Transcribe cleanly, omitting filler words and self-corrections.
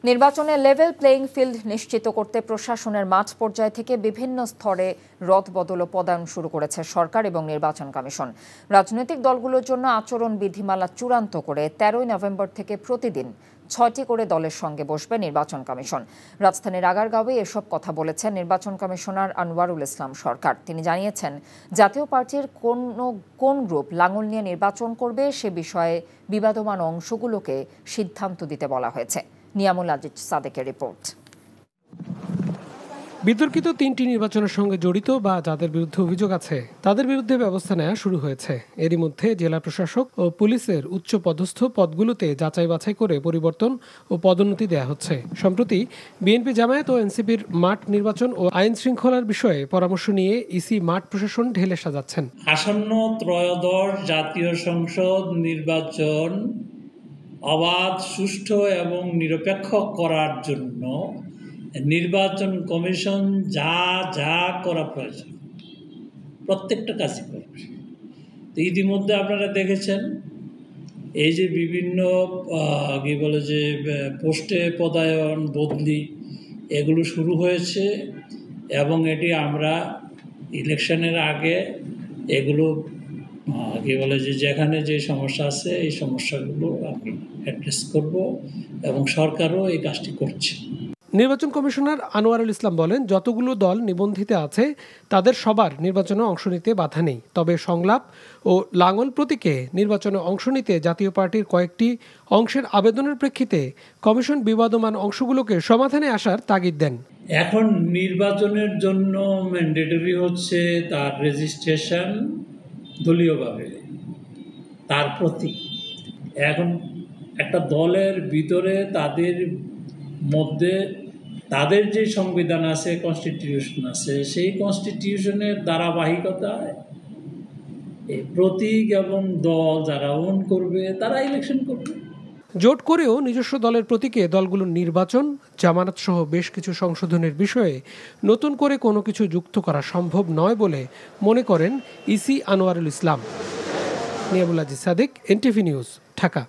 নির্বাচনে level playing field নিশ্চিত করতে প্রশাসনের মাঠ পর্যায় থেকে বিভিন্ন স্তরে রদবদল ও পদায়ন শুরু করেছে সরকার এবং নির্বাচন কমিশন। রাজনৈতিক দলগুলোর জন্য আচরণ বিধিমালা চূড়ান্ত করে 13 নভেম্বর থেকে প্রতিদিন 6টি করে দলের সঙ্গে বসবে নির্বাচন কমিশন। রাজধানীর আগারগাঁওয়ে এসব কথা বলেছেন নির্বাচন কমিশনার আনোয়ারুল ইসলাম সরকার। তিনি জানিয়েছেন, জাতীয় পার্টির কোন গ্রুপ লাঙল নিয়ে নির্বাচন করবে সে বিষয়ে বিবাদমান অংশগুলোকে সিদ্ধান্ত দিতে বলা হয়েছে। নিয়ামুল আজিজ সাদেকের রিপোর্ট। বিতর্কিত 3টি নির্বাচনের সঙ্গে জড়িত বা যাদের বিরুদ্ধে অভিযোগ আছে তাদের বিরুদ্ধে ব্যবস্থা নেওয়া শুরু হয়েছে। এরই মধ্যে জেলা প্রশাসক ও পুলিশের উচ্চ পদস্থ পদগুলোতে যাচাই বাছাই করে পরিবর্তন ও পদোন্নতি দেওয়া হচ্ছে। সম্প্রতি বিএনপি, জামায়াত ও এনসিপির মাঠ নির্বাচন ও আইন শৃঙ্খলার বিষয়ে পরামর্শ নিয়ে ইসি মাঠ প্রশাসন ঢেলে সাজাচ্ছেন। আসন্ন ত্রয়োদশ জাতীয় সংসদ নির্বাচন অবাধ, সুষ্ঠু এবং নিরপেক্ষ করার জন্য নির্বাচন কমিশন যা যা করা প্রয়োজন প্রত্যেকটা কাজই করবে। তো ইতিমধ্যে আপনারা দেখেছেন এই যে বিভিন্ন পোস্টে পদায়ন, বদলি এগুলো শুরু হয়েছে এবং এটি আমরা ইলেকশনের আগে এগুলো যেখানে যে সমস্যা আছে এই সমস্যাগুলো আমি অ্যাড্রেস করব এবং সরকারও এই কাজটি করছে। নির্বাচন কমিশনার আনোয়ারুল ইসলাম বলেন, যতগুলো দল নিবন্ধিত আছে তাদের সবার নির্বাচনে অংশ নিতে বাধা নেই। তবে সংলাপ ও লাঙল প্রতীকে নির্বাচনে অংশ নিতে জাতীয় পার্টির কয়েকটি অংশের আবেদনের প্রেক্ষিতে কমিশন বিবাদমান অংশগুলোকে সমাধানে আসার তাগিদ দেন। এখন নির্বাচনের জন্য ম্যান্ডেটরি হচ্ছে তার রেজিস্ট্রেশন দলীয়ভাবে, তার প্রতীক। এখন একটা দলের ভিতরে তাদের মধ্যে তাদের যে সংবিধান আছে, কনস্টিটিউশন আছে, সেই কনস্টিটিউশনের ধারাবাহিকতায় এই প্রতীক এবং দল যারা ওন করবে তারা ইলেকশন করবে। জোট করেও নিজস্ব দলের প্রতীকে দলগুলোর নির্বাচন, জামানত সহ বেশ কিছু সংশোধনের বিষয়ে নতুন করে কোনো কিছু যুক্ত করা সম্ভব নয় বলে মনে করেন EC Anwarul Islam. Niamul Aziz Sadek, NTV news, Dhaka.